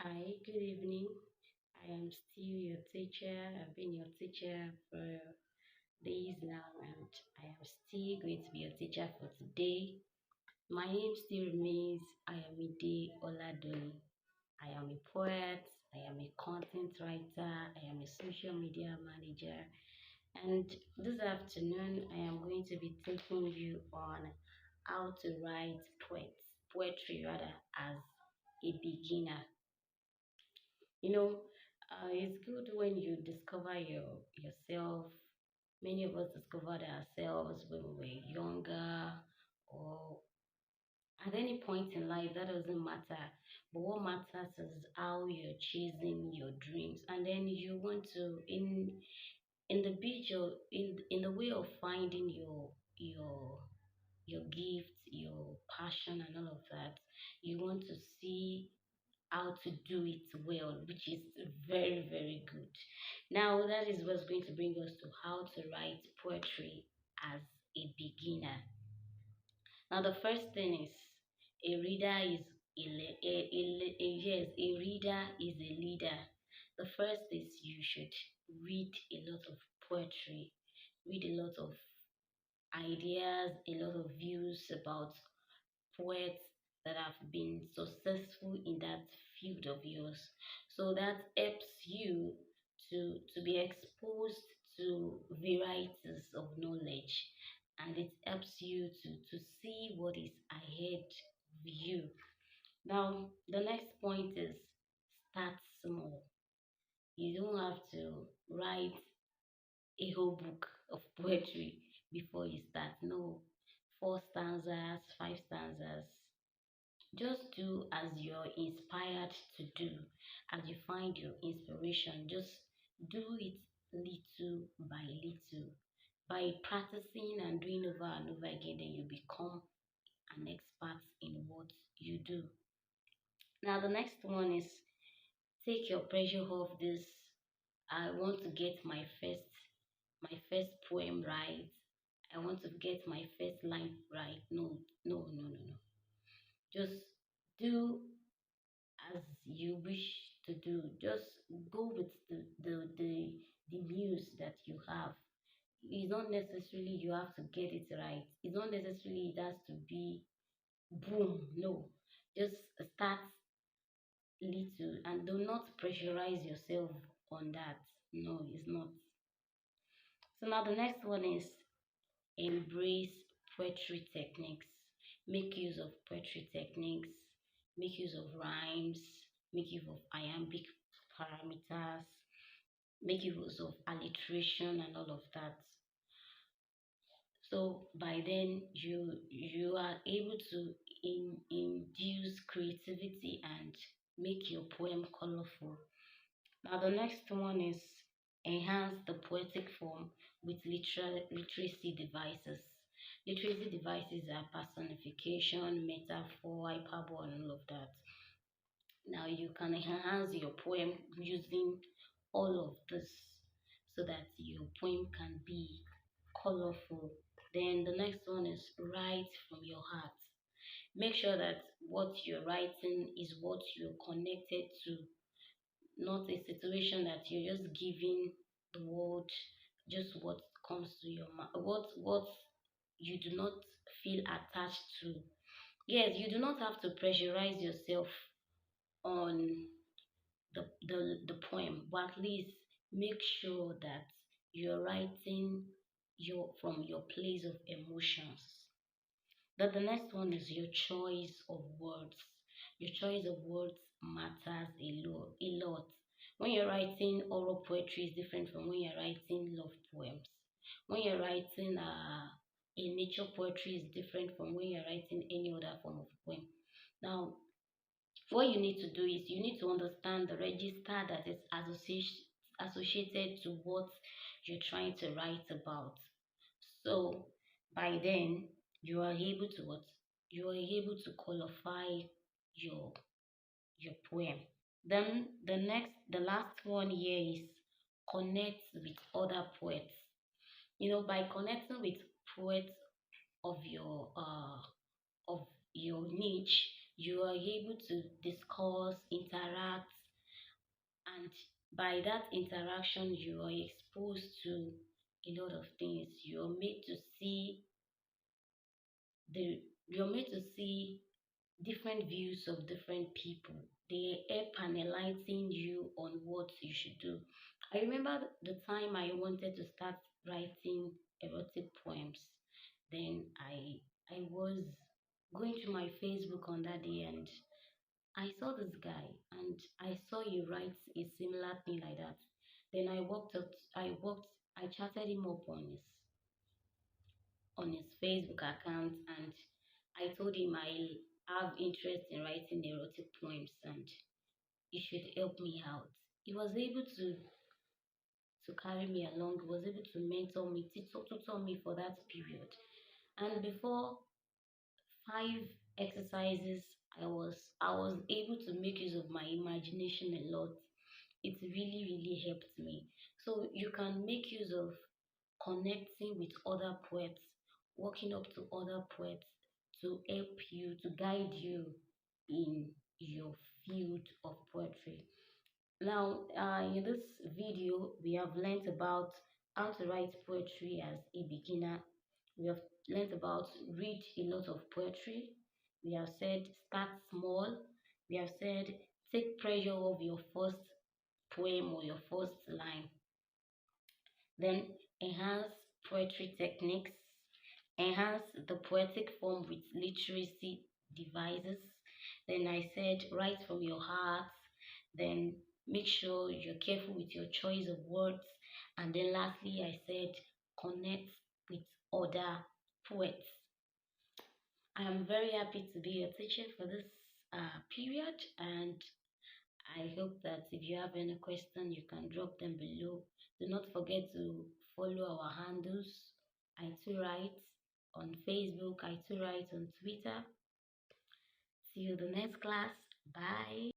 Hi, good evening. I am still your teacher. I've been your teacher for days now, and I am still going to be your teacher for today. My name still remains I am Ide Oladoni. I am a poet, I am a content writer, I am a social media manager, and this afternoon I am going to be taking you on how to write poetry rather, as a beginner. You know, it's good when you discover yourself. Many of us discovered ourselves when we were younger or at any point in life. That doesn't matter. But what matters is how you're chasing your dreams, and then you want to in the beach or in the way of finding your gift, your passion, and all of that. You want to see how to do it well, which is very, very good. Now, that is what's going to bring us to how to write poetry as a beginner. Now, the first thing is a reader is yes, a reader is a leader. The first is you should read a lot of poetry, read a lot of ideas, a lot of views about poets that have been successful in that field of yours. So that helps you to be exposed to varieties of knowledge, and it helps you to see what is ahead of you. Now, the next point is start small. You don't have to write a whole book of poetry before you start. No, four stanzas, five stanzas, just do as you're inspired to do, as you find your inspiration. Just do it little by little. By practicing and doing over and over again, then you become an expert in what you do. Now, the next one is take your pressure off this. I want to get my first poem right. I want to get my first line right. No, no, no, no, no. Just do as you wish to do. Just go with the muse that you have. It's not necessarily you have to get it right. It's not necessarily it has to be boom. No, just start little and do not pressurize yourself on that. No, it's not. So now the next one is embrace poetry techniques. Make use of poetry techniques. Make use of rhymes. Make use of iambic parameters. Make use of alliteration and all of that. So by then you are able to induce creativity and make your poem colorful. Now the next one is enhance the poetic form with literacy devices. Literacy devices are personification, metaphor, hyperbole, and all of that. Now you can enhance your poem using all of this so that your poem can be colorful. Then the next one is write from your heart. Make sure that what you're writing is what you're connected to, not a situation that you're just giving the word just what comes to your mind, what you do not feel attached to. Yes, you do not have to pressurize yourself on the poem, but at least make sure that you're writing from your place of emotions. Then the next one is your choice of words. Your choice of words matters a lot. When you're writing oral poetry is different from when you're writing love poems. When you're writing a nature poetry is different from when you're writing any other form of poem. Now, what you need to do is you need to understand the register that is associated to what you're trying to write about. So by then you are able to what? You are able to qualify your your poem. Then the last one here is connect with other poets. By connecting with poets of your of your niche, you are able to discuss, interact, and by that interaction, you are exposed to a lot of things. The you're made to see different views of different people. They help analyzing you on what you should do. I remember the time I wanted to start writing erotic poems. Then I was going to my Facebook on that day and I saw this guy and I saw he writes a similar thing like that. Then I chatted him up on his Facebook account and I told him I have interest in writing erotic poems and he should help me out. He was able to carry me along, he was able to mentor me, tutor me for that period. And before 5 exercises, I was able to make use of my imagination a lot. It really helped me. So you can make use of connecting with other poets, walking up to other poets to help you, to guide you in your field of poetry. Now, in this video, we have learned about how to write poetry as a beginner. We have learned about read a lot of poetry. We have said start small. We have said take pressure off your first poem or your first line. Then enhance poetry techniques, enhance the poetic form with literacy devices. Then I said write from your heart. Then make sure you're careful with your choice of words. And then lastly, I said connect with other poets. I am very happy to be your teacher for this period, and I hope that if you have any question, you can drop them below. Do not forget to follow our handles, itoowrite on Facebook, itoowrite on Twitter. See you the next class. Bye.